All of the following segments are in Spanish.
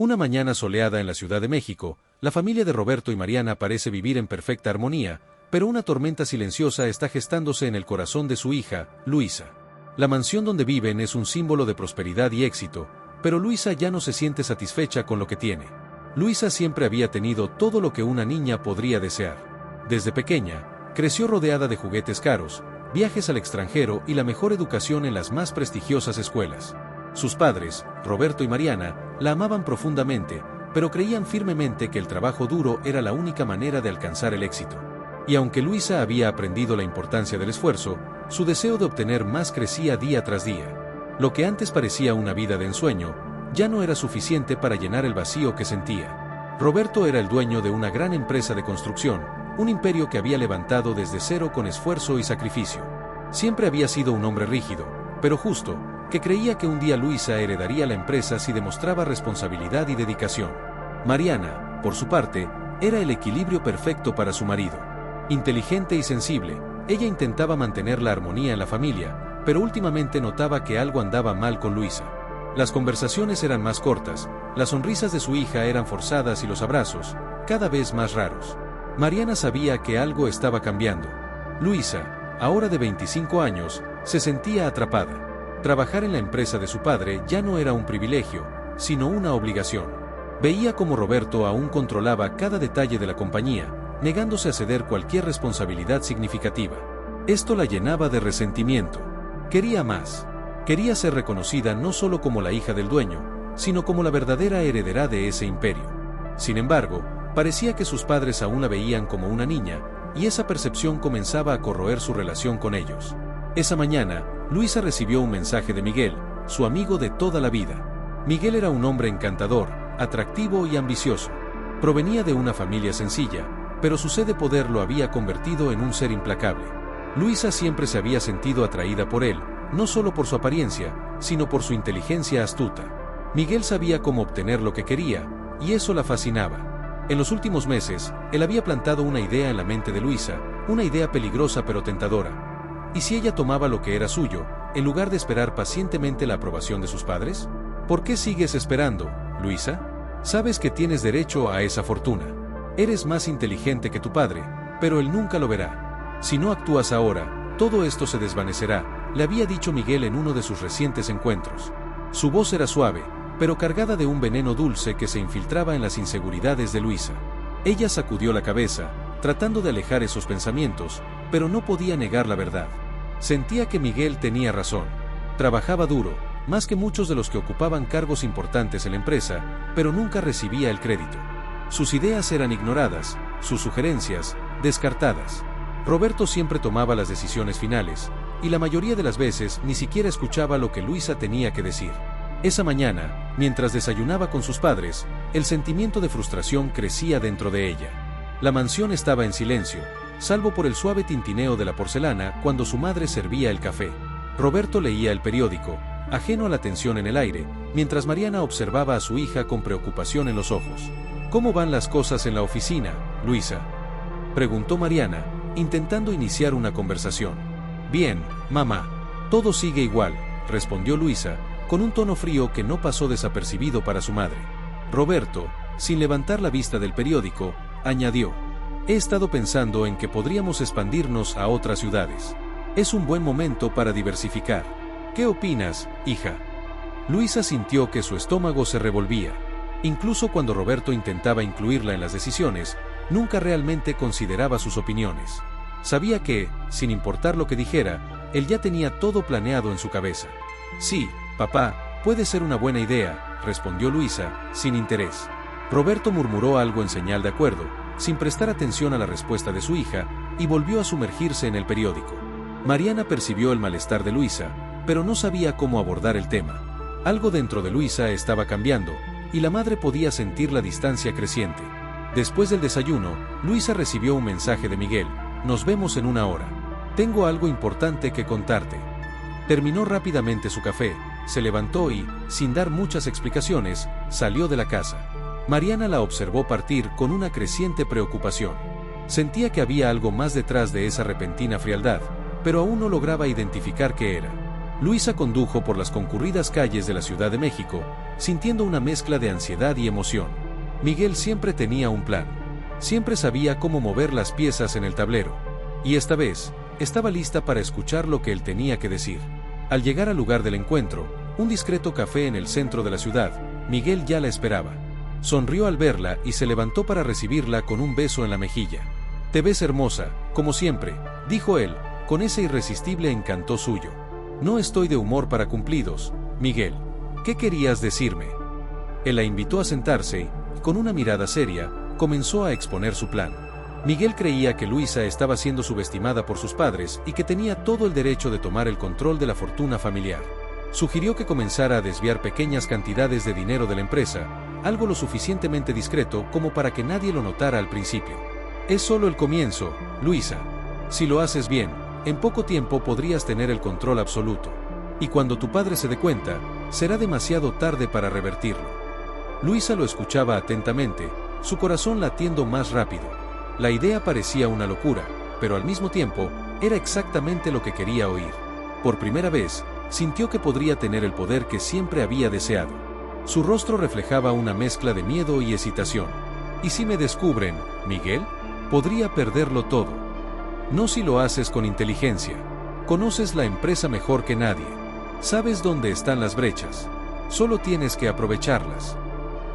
Una mañana soleada en la Ciudad de México, la familia de Roberto y Mariana parece vivir en perfecta armonía, pero una tormenta silenciosa está gestándose en el corazón de su hija, Luisa. La mansión donde viven es un símbolo de prosperidad y éxito, pero Luisa ya no se siente satisfecha con lo que tiene. Luisa siempre había tenido todo lo que una niña podría desear. Desde pequeña, creció rodeada de juguetes caros, viajes al extranjero y la mejor educación en las más prestigiosas escuelas. Sus padres, Roberto y Mariana, la amaban profundamente, pero creían firmemente que el trabajo duro era la única manera de alcanzar el éxito. Y aunque Luisa había aprendido la importancia del esfuerzo, su deseo de obtener más crecía día tras día. Lo que antes parecía una vida de ensueño, ya no era suficiente para llenar el vacío que sentía. Roberto era el dueño de una gran empresa de construcción, un imperio que había levantado desde cero con esfuerzo y sacrificio. Siempre había sido un hombre rígido, pero justo, que creía que un día Luisa heredaría la empresa si demostraba responsabilidad y dedicación. Mariana, por su parte, era el equilibrio perfecto para su marido. Inteligente y sensible, ella intentaba mantener la armonía en la familia, pero últimamente notaba que algo andaba mal con Luisa. Las conversaciones eran más cortas, las sonrisas de su hija eran forzadas y los abrazos, cada vez más raros. Mariana sabía que algo estaba cambiando. Luisa, ahora de 25 años, se sentía atrapada. Trabajar en la empresa de su padre ya no era un privilegio, sino una obligación. Veía cómo Roberto aún controlaba cada detalle de la compañía, negándose a ceder cualquier responsabilidad significativa. Esto la llenaba de resentimiento. Quería más. Quería ser reconocida no solo como la hija del dueño, sino como la verdadera heredera de ese imperio. Sin embargo, parecía que sus padres aún la veían como una niña, y esa percepción comenzaba a corroer su relación con ellos. Esa mañana, Luisa recibió un mensaje de Miguel, su amigo de toda la vida. Miguel era un hombre encantador, atractivo y ambicioso. Provenía de una familia sencilla, pero su sed de poder lo había convertido en un ser implacable. Luisa siempre se había sentido atraída por él, no solo por su apariencia, sino por su inteligencia astuta. Miguel sabía cómo obtener lo que quería, y eso la fascinaba. En los últimos meses, él había plantado una idea en la mente de Luisa, una idea peligrosa pero tentadora. ¿Y si ella tomaba lo que era suyo, en lugar de esperar pacientemente la aprobación de sus padres? ¿Por qué sigues esperando, Luisa? Sabes que tienes derecho a esa fortuna. Eres más inteligente que tu padre, pero él nunca lo verá. Si no actúas ahora, todo esto se desvanecerá, le había dicho Miguel en uno de sus recientes encuentros. Su voz era suave, pero cargada de un veneno dulce que se infiltraba en las inseguridades de Luisa. Ella sacudió la cabeza, tratando de alejar esos pensamientos, pero no podía negar la verdad. Sentía que Miguel tenía razón. Trabajaba duro, más que muchos de los que ocupaban cargos importantes en la empresa, pero nunca recibía el crédito. Sus ideas eran ignoradas, sus sugerencias, descartadas. Roberto siempre tomaba las decisiones finales, y la mayoría de las veces ni siquiera escuchaba lo que Luisa tenía que decir. Esa mañana, mientras desayunaba con sus padres, el sentimiento de frustración crecía dentro de ella. La mansión estaba en silencio, salvo por el suave tintineo de la porcelana cuando su madre servía el café. Roberto leía el periódico, ajeno a la tensión en el aire, mientras Mariana observaba a su hija con preocupación en los ojos. ¿Cómo van las cosas en la oficina, Luisa?, preguntó Mariana, intentando iniciar una conversación. Bien, mamá. Todo sigue igual, respondió Luisa, con un tono frío que no pasó desapercibido para su madre. Roberto, sin levantar la vista del periódico, añadió: he estado pensando en que podríamos expandirnos a otras ciudades. Es un buen momento para diversificar. ¿Qué opinas, hija? Luisa sintió que su estómago se revolvía. Incluso cuando Roberto intentaba incluirla en las decisiones, nunca realmente consideraba sus opiniones. Sabía que, sin importar lo que dijera, él ya tenía todo planeado en su cabeza. Sí, papá, puede ser una buena idea, respondió Luisa, sin interés. Roberto murmuró algo en señal de acuerdo, sin prestar atención a la respuesta de su hija, y volvió a sumergirse en el periódico. Mariana percibió el malestar de Luisa, pero no sabía cómo abordar el tema. Algo dentro de Luisa estaba cambiando, y la madre podía sentir la distancia creciente. Después del desayuno, Luisa recibió un mensaje de Miguel: nos vemos en una hora. Tengo algo importante que contarte. Terminó rápidamente su café, se levantó y, sin dar muchas explicaciones, salió de la casa. Mariana la observó partir con una creciente preocupación. Sentía que había algo más detrás de esa repentina frialdad, pero aún no lograba identificar qué era. Luisa condujo por las concurridas calles de la Ciudad de México, sintiendo una mezcla de ansiedad y emoción. Miguel siempre tenía un plan. Siempre sabía cómo mover las piezas en el tablero. Y esta vez, estaba lista para escuchar lo que él tenía que decir. Al llegar al lugar del encuentro, un discreto café en el centro de la ciudad, Miguel ya la esperaba. Sonrió al verla y se levantó para recibirla con un beso en la mejilla. «Te ves hermosa, como siempre», dijo él, con ese irresistible encanto suyo. «No estoy de humor para cumplidos, Miguel. ¿Qué querías decirme?». Él la invitó a sentarse y, con una mirada seria, comenzó a exponer su plan. Miguel creía que Luisa estaba siendo subestimada por sus padres y que tenía todo el derecho de tomar el control de la fortuna familiar. Sugirió que comenzara a desviar pequeñas cantidades de dinero de la empresa, algo lo suficientemente discreto como para que nadie lo notara al principio. «Es solo el comienzo, Luisa. Si lo haces bien, en poco tiempo podrías tener el control absoluto. Y cuando tu padre se dé cuenta, será demasiado tarde para revertirlo». Luisa lo escuchaba atentamente, su corazón latiendo más rápido. La idea parecía una locura, pero al mismo tiempo, era exactamente lo que quería oír. Por primera vez, sintió que podría tener el poder que siempre había deseado. Su rostro reflejaba una mezcla de miedo y excitación. «¿Y si me descubren, Miguel? Podría perderlo todo». «No si lo haces con inteligencia. Conoces la empresa mejor que nadie. Sabes dónde están las brechas. Solo tienes que aprovecharlas».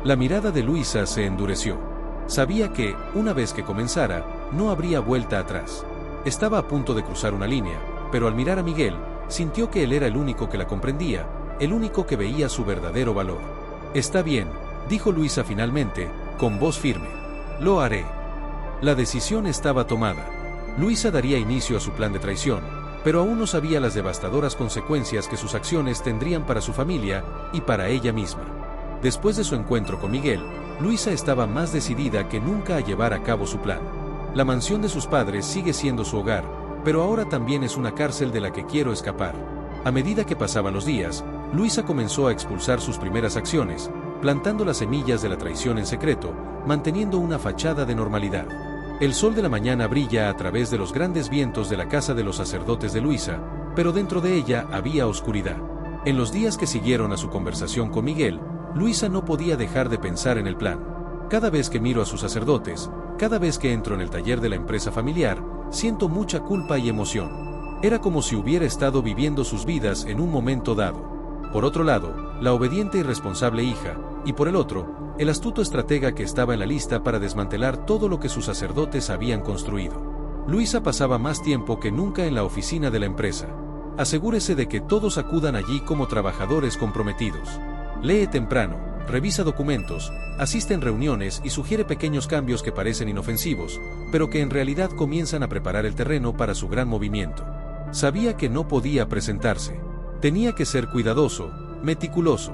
La mirada de Luisa se endureció. Sabía que, una vez que comenzara, no habría vuelta atrás. Estaba a punto de cruzar una línea, pero al mirar a Miguel, sintió que él era el único que la comprendía, el único que veía su verdadero valor. «Está bien», dijo Luisa finalmente, con voz firme. «Lo haré». La decisión estaba tomada. Luisa daría inicio a su plan de traición, pero aún no sabía las devastadoras consecuencias que sus acciones tendrían para su familia y para ella misma. Después de su encuentro con Miguel, Luisa estaba más decidida que nunca a llevar a cabo su plan. La mansión de sus padres sigue siendo su hogar, pero ahora también es una cárcel de la que quiero escapar. A medida que pasaban los días, Luisa comenzó a expulsar sus primeras acciones, plantando las semillas de la traición en secreto, manteniendo una fachada de normalidad. El sol de la mañana brilla a través de los grandes vientos de la casa de los sacerdotes de Luisa, pero dentro de ella había oscuridad. En los días que siguieron a su conversación con Miguel, Luisa no podía dejar de pensar en el plan. «Cada vez que miro a sus sacerdotes, cada vez que entro en el taller de la empresa familiar, siento mucha culpa y emoción». Era como si hubiera estado viviendo sus vidas en un momento dado. Por otro lado, la obediente y responsable hija, y por el otro, el astuto estratega que estaba en la lista para desmantelar todo lo que sus sacerdotes habían construido. Luisa pasaba más tiempo que nunca en la oficina de la empresa. Asegúrese de que todos acudan allí como trabajadores comprometidos. Lee temprano, revisa documentos, asiste en reuniones y sugiere pequeños cambios que parecen inofensivos, pero que en realidad comienzan a preparar el terreno para su gran movimiento. Sabía que no podía presentarse. Tenía que ser cuidadoso, meticuloso.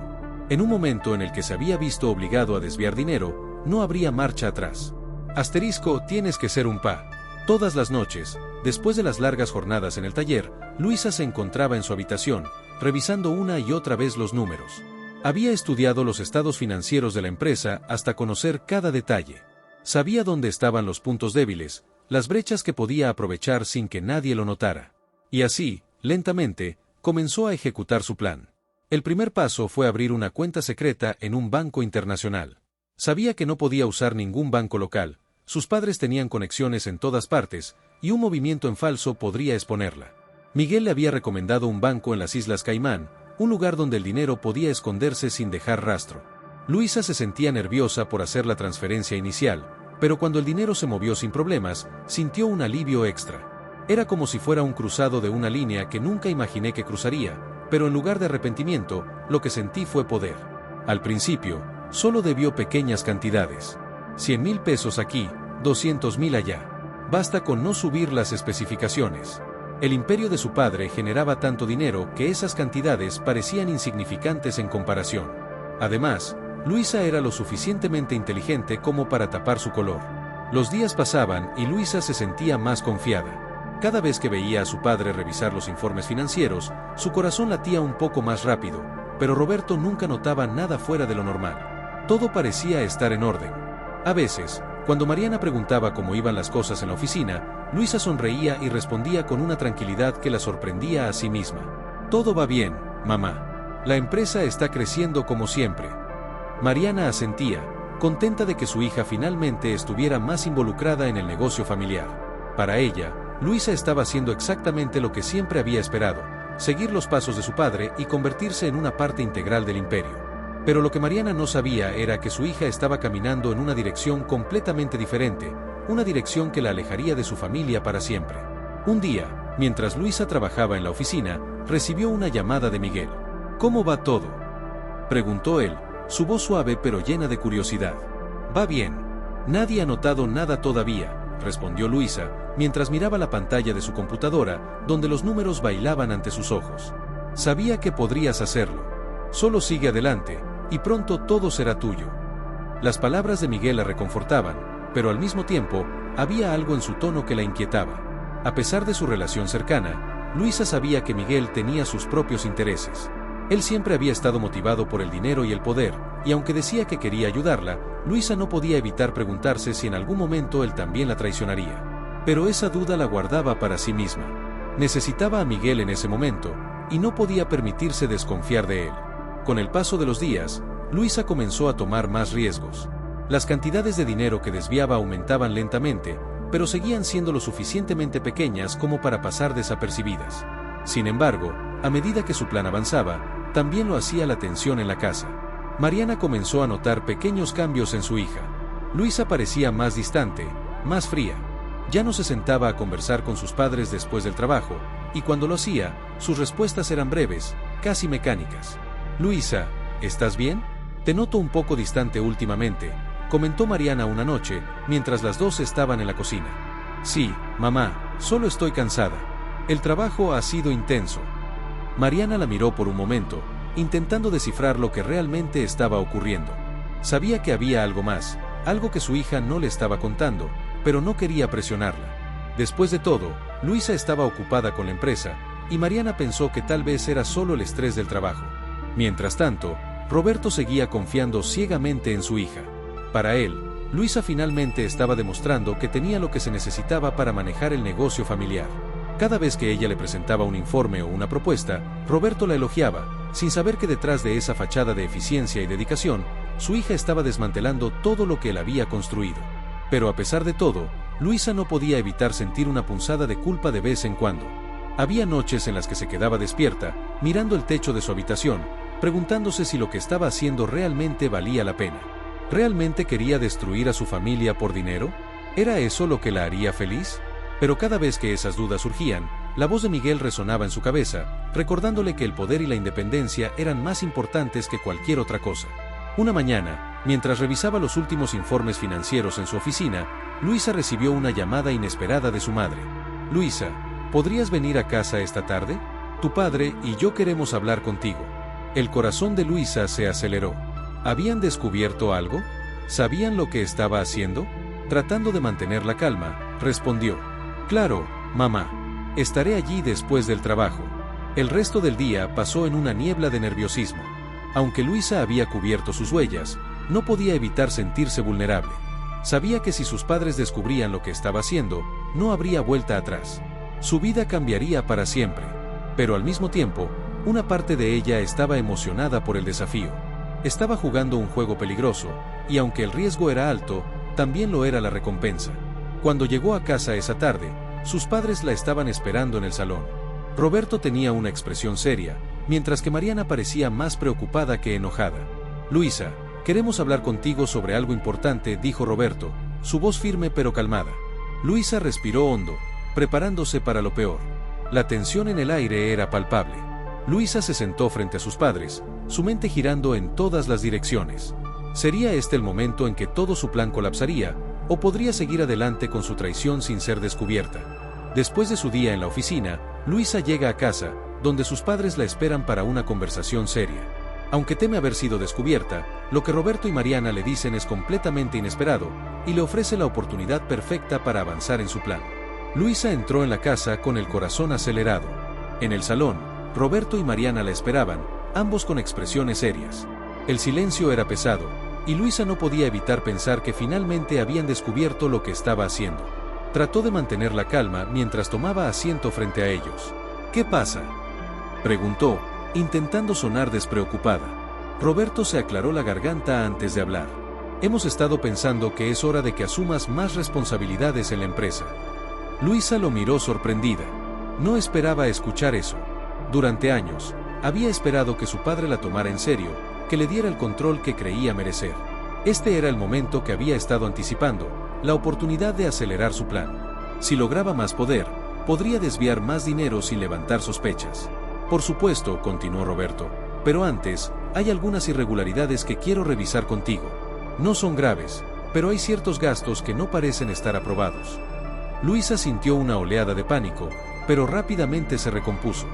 En un momento en el que se había visto obligado a desviar dinero, no habría marcha atrás. Asterisco, tienes que ser un pa. Todas las noches, después de las largas jornadas en el taller, Luisa se encontraba en su habitación, revisando una y otra vez los números. Había estudiado los estados financieros de la empresa hasta conocer cada detalle. Sabía dónde estaban los puntos débiles, las brechas que podía aprovechar sin que nadie lo notara. Y así, lentamente, comenzó a ejecutar su plan. El primer paso fue abrir una cuenta secreta en un banco internacional. Sabía que no podía usar ningún banco local, sus padres tenían conexiones en todas partes, y un movimiento en falso podría exponerla. Miguel le había recomendado un banco en las Islas Caimán, un lugar donde el dinero podía esconderse sin dejar rastro. Luisa se sentía nerviosa por hacer la transferencia inicial, pero cuando el dinero se movió sin problemas, sintió un alivio extra. Era como si fuera un cruzado de una línea que nunca imaginé que cruzaría, pero en lugar de arrepentimiento, lo que sentí fue poder. Al principio, solo debió pequeñas cantidades. 100,000 pesos aquí, 200,000 allá. Basta con no subir las especificaciones. El imperio de su padre generaba tanto dinero que esas cantidades parecían insignificantes en comparación. Además, Luisa era lo suficientemente inteligente como para tapar su color. Los días pasaban y Luisa se sentía más confiada. Cada vez que veía a su padre revisar los informes financieros, su corazón latía un poco más rápido, pero Roberto nunca notaba nada fuera de lo normal. Todo parecía estar en orden. A veces, cuando Mariana preguntaba cómo iban las cosas en la oficina, Luisa sonreía y respondía con una tranquilidad que la sorprendía a sí misma. «Todo va bien, mamá. La empresa está creciendo como siempre. Mariana asentía, contenta de que su hija finalmente estuviera más involucrada en el negocio familiar. Para ella, Luisa estaba haciendo exactamente lo que siempre había esperado, seguir los pasos de su padre y convertirse en una parte integral del imperio. Pero lo que Mariana no sabía era que su hija estaba caminando en una dirección completamente diferente, una dirección que la alejaría de su familia para siempre. Un día, mientras Luisa trabajaba en la oficina, recibió una llamada de Miguel. ¿Cómo va todo?, preguntó él, su voz suave pero llena de curiosidad. Va bien. Nadie ha notado nada todavía, respondió Luisa, mientras miraba la pantalla de su computadora, donde los números bailaban ante sus ojos. Sabía que podrías hacerlo. Solo sigue adelante, y pronto todo será tuyo. Las palabras de Miguel la reconfortaban, pero al mismo tiempo, había algo en su tono que la inquietaba. A pesar de su relación cercana, Luisa sabía que Miguel tenía sus propios intereses. Él siempre había estado motivado por el dinero y el poder, y aunque decía que quería ayudarla, Luisa no podía evitar preguntarse si en algún momento él también la traicionaría. Pero esa duda la guardaba para sí misma. Necesitaba a Miguel en ese momento, y no podía permitirse desconfiar de él. Con el paso de los días, Luisa comenzó a tomar más riesgos. Las cantidades de dinero que desviaba aumentaban lentamente, pero seguían siendo lo suficientemente pequeñas como para pasar desapercibidas. Sin embargo, a medida que su plan avanzaba, también lo hacía la tensión en la casa. Mariana comenzó a notar pequeños cambios en su hija. Luisa parecía más distante, más fría. Ya no se sentaba a conversar con sus padres después del trabajo, y cuando lo hacía, sus respuestas eran breves, casi mecánicas. Luisa, ¿estás bien? Te noto un poco distante últimamente, comentó Mariana una noche, mientras las dos estaban en la cocina. Sí, mamá, solo estoy cansada. El trabajo ha sido intenso. Mariana la miró por un momento, intentando descifrar lo que realmente estaba ocurriendo. Sabía que había algo más, algo que su hija no le estaba contando, pero no quería presionarla. Después de todo, Luisa estaba ocupada con la empresa, y Mariana pensó que tal vez era solo el estrés del trabajo. Mientras tanto, Roberto seguía confiando ciegamente en su hija. Para él, Luisa finalmente estaba demostrando que tenía lo que se necesitaba para manejar el negocio familiar. Cada vez que ella le presentaba un informe o una propuesta, Roberto la elogiaba, sin saber que detrás de esa fachada de eficiencia y dedicación, su hija estaba desmantelando todo lo que él había construido. Pero a pesar de todo, Luisa no podía evitar sentir una punzada de culpa de vez en cuando. Había noches en las que se quedaba despierta, mirando el techo de su habitación, preguntándose si lo que estaba haciendo realmente valía la pena. ¿Realmente quería destruir a su familia por dinero? ¿Era eso lo que la haría feliz? Pero cada vez que esas dudas surgían, la voz de Miguel resonaba en su cabeza, recordándole que el poder y la independencia eran más importantes que cualquier otra cosa. Una mañana, mientras revisaba los últimos informes financieros en su oficina, Luisa recibió una llamada inesperada de su madre. Luisa, ¿podrías venir a casa esta tarde? Tu padre y yo queremos hablar contigo. El corazón de Luisa se aceleró. ¿Habían descubierto algo? ¿Sabían lo que estaba haciendo? Tratando de mantener la calma, respondió. Claro, mamá. Estaré allí después del trabajo. El resto del día pasó en una niebla de nerviosismo. Aunque Luisa había cubierto sus huellas, no podía evitar sentirse vulnerable. Sabía que si sus padres descubrían lo que estaba haciendo, no habría vuelta atrás. Su vida cambiaría para siempre. Pero al mismo tiempo, una parte de ella estaba emocionada por el desafío. Estaba jugando un juego peligroso, y aunque el riesgo era alto, también lo era la recompensa. Cuando llegó a casa esa tarde, sus padres la estaban esperando en el salón. Roberto tenía una expresión seria, mientras que Mariana parecía más preocupada que enojada. Luisa, queremos hablar contigo sobre algo importante, dijo Roberto, su voz firme pero calmada. Luisa respiró hondo, preparándose para lo peor. La tensión en el aire era palpable. Luisa se sentó frente a sus padres, su mente girando en todas las direcciones. ¿Sería este el momento en que todo su plan colapsaría, o podría seguir adelante con su traición sin ser descubierta? Después de su día en la oficina, Luisa llega a casa, donde sus padres la esperan para una conversación seria. Aunque teme haber sido descubierta, lo que Roberto y Mariana le dicen es completamente inesperado, y le ofrece la oportunidad perfecta para avanzar en su plan. Luisa entró en la casa con el corazón acelerado. En el salón, Roberto y Mariana la esperaban, ambos con expresiones serias. El silencio era pesado, y Luisa no podía evitar pensar que finalmente habían descubierto lo que estaba haciendo. Trató de mantener la calma mientras tomaba asiento frente a ellos. ¿Qué pasa?, preguntó, intentando sonar despreocupada. Roberto se aclaró la garganta antes de hablar. Hemos estado pensando que es hora de que asumas más responsabilidades en la empresa. Luisa lo miró sorprendida. No esperaba escuchar eso. Durante años, había esperado que su padre la tomara en serio, que le diera el control que creía merecer. Este era el momento que había estado anticipando, la oportunidad de acelerar su plan. Si lograba más poder, podría desviar más dinero sin levantar sospechas. Por supuesto, continuó Roberto, pero antes, hay algunas irregularidades que quiero revisar contigo. No son graves, pero hay ciertos gastos que no parecen estar aprobados. Luisa sintió una oleada de pánico, pero rápidamente se recompuso.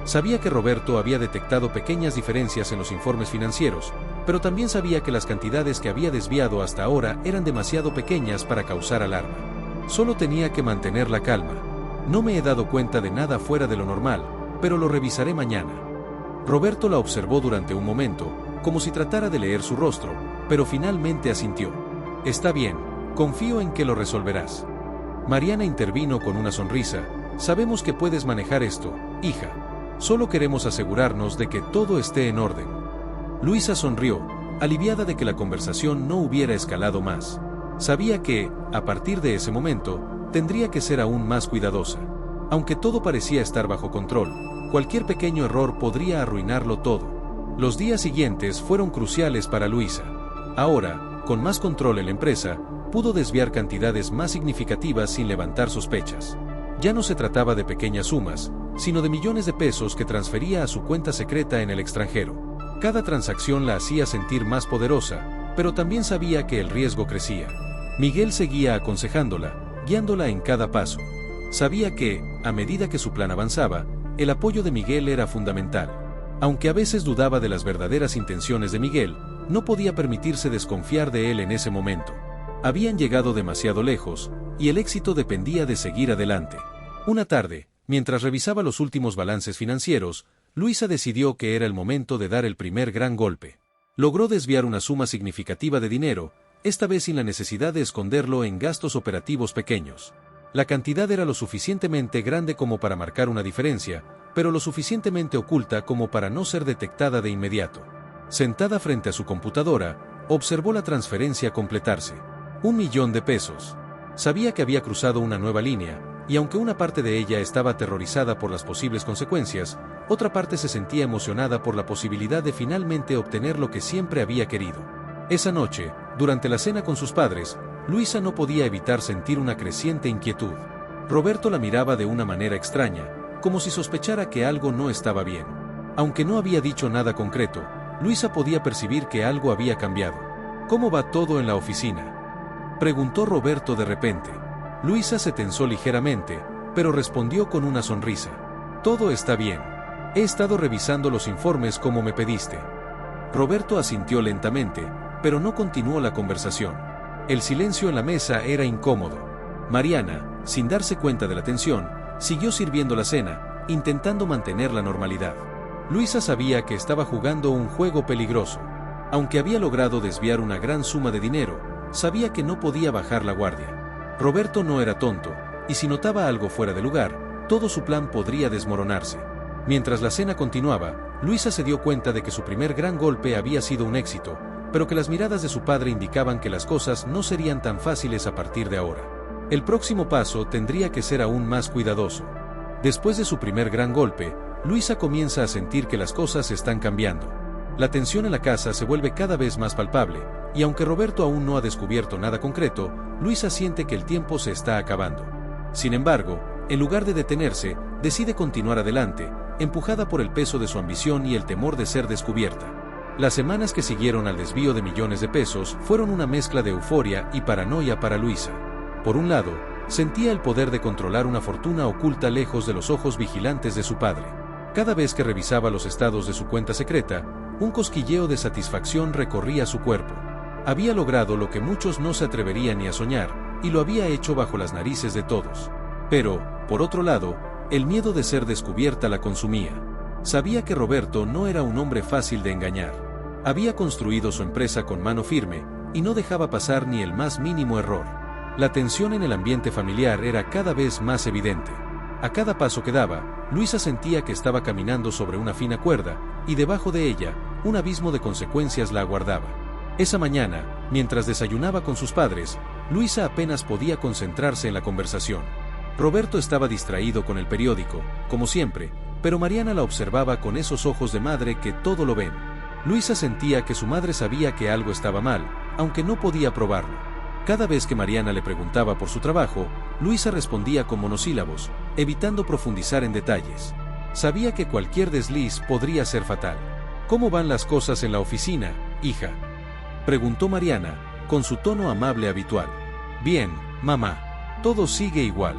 Sabía que Roberto había detectado pequeñas diferencias en los informes financieros, pero también sabía que las cantidades que había desviado hasta ahora eran demasiado pequeñas para causar alarma. Solo tenía que mantener la calma. No me he dado cuenta de nada fuera de lo normal, pero lo revisaré mañana. Roberto la observó durante un momento, como si tratara de leer su rostro, pero finalmente asintió. Está bien, confío en que lo resolverás. Mariana intervino con una sonrisa. Sabemos que puedes manejar esto, hija. Solo queremos asegurarnos de que todo esté en orden. Luisa sonrió, aliviada de que la conversación no hubiera escalado más. Sabía que, a partir de ese momento, tendría que ser aún más cuidadosa. Aunque todo parecía estar bajo control, cualquier pequeño error podría arruinarlo todo. Los días siguientes fueron cruciales para Luisa. Ahora, con más control en la empresa, pudo desviar cantidades más significativas sin levantar sospechas. Ya no se trataba de pequeñas sumas, sino de millones de pesos que transfería a su cuenta secreta en el extranjero. Cada transacción la hacía sentir más poderosa, pero también sabía que el riesgo crecía. Miguel seguía aconsejándola, guiándola en cada paso. Sabía que, a medida que su plan avanzaba, el apoyo de Miguel era fundamental. Aunque a veces dudaba de las verdaderas intenciones de Miguel, no podía permitirse desconfiar de él en ese momento. Habían llegado demasiado lejos, y el éxito dependía de seguir adelante. Una tarde, mientras revisaba los últimos balances financieros, Luisa decidió que era el momento de dar el primer gran golpe. Logró desviar una suma significativa de dinero, esta vez sin la necesidad de esconderlo en gastos operativos pequeños. La cantidad era lo suficientemente grande como para marcar una diferencia, pero lo suficientemente oculta como para no ser detectada de inmediato. Sentada frente a su computadora, observó la transferencia completarse. 1 millón de pesos. Sabía que había cruzado una nueva línea, y aunque una parte de ella estaba aterrorizada por las posibles consecuencias, otra parte se sentía emocionada por la posibilidad de finalmente obtener lo que siempre había querido. Esa noche, durante la cena con sus padres, Luisa no podía evitar sentir una creciente inquietud. Roberto la miraba de una manera extraña, como si sospechara que algo no estaba bien. Aunque no había dicho nada concreto, Luisa podía percibir que algo había cambiado. ¿Cómo va todo en la oficina?, preguntó Roberto de repente. Luisa se tensó ligeramente, pero respondió con una sonrisa. Todo está bien. He estado revisando los informes como me pediste. Roberto asintió lentamente, pero no continuó la conversación. El silencio en la mesa era incómodo. Mariana, sin darse cuenta de la tensión, siguió sirviendo la cena, intentando mantener la normalidad. Luisa sabía que estaba jugando un juego peligroso. Aunque había logrado desviar una gran suma de dinero, sabía que no podía bajar la guardia. Roberto no era tonto, y si notaba algo fuera de lugar, todo su plan podría desmoronarse. Mientras la cena continuaba, Luisa se dio cuenta de que su primer gran golpe había sido un éxito, pero que las miradas de su padre indicaban que las cosas no serían tan fáciles a partir de ahora. El próximo paso tendría que ser aún más cuidadoso. Después de su primer gran golpe, Luisa comienza a sentir que las cosas están cambiando. La tensión en la casa se vuelve cada vez más palpable, y aunque Roberto aún no ha descubierto nada concreto, Luisa siente que el tiempo se está acabando. Sin embargo, en lugar de detenerse, decide continuar adelante, empujada por el peso de su ambición y el temor de ser descubierta. Las semanas que siguieron al desvío de millones de pesos fueron una mezcla de euforia y paranoia para Luisa. Por un lado, sentía el poder de controlar una fortuna oculta lejos de los ojos vigilantes de su padre. Cada vez que revisaba los estados de su cuenta secreta, un cosquilleo de satisfacción recorría su cuerpo. Había logrado lo que muchos no se atreverían ni a soñar, y lo había hecho bajo las narices de todos. Pero, por otro lado, el miedo de ser descubierta la consumía. Sabía que Roberto no era un hombre fácil de engañar. Había construido su empresa con mano firme, y no dejaba pasar ni el más mínimo error. La tensión en el ambiente familiar era cada vez más evidente. A cada paso que daba, Luisa sentía que estaba caminando sobre una fina cuerda, y debajo de ella, un abismo de consecuencias la aguardaba. Esa mañana, mientras desayunaba con sus padres, Luisa apenas podía concentrarse en la conversación. Roberto estaba distraído con el periódico, como siempre, pero Mariana la observaba con esos ojos de madre que todo lo ven. Luisa sentía que su madre sabía que algo estaba mal, aunque no podía probarlo. Cada vez que Mariana le preguntaba por su trabajo, Luisa respondía con monosílabos, evitando profundizar en detalles. Sabía que cualquier desliz podría ser fatal. ¿Cómo van las cosas en la oficina, hija?, preguntó Mariana, con su tono amable habitual. Bien, mamá. Todo sigue igual.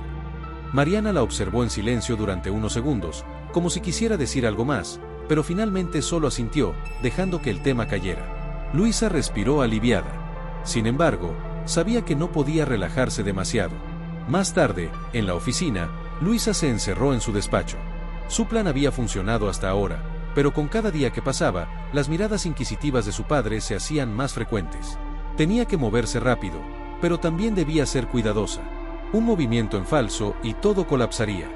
Mariana la observó en silencio durante unos segundos, como si quisiera decir algo más, pero finalmente solo asintió, dejando que el tema cayera. Luisa respiró aliviada. Sin embargo, sabía que no podía relajarse demasiado. Más tarde, en la oficina, Luisa se encerró en su despacho. Su plan había funcionado hasta ahora, pero con cada día que pasaba, las miradas inquisitivas de su padre se hacían más frecuentes. Tenía que moverse rápido, pero también debía ser cuidadosa. Un movimiento en falso y todo colapsaría.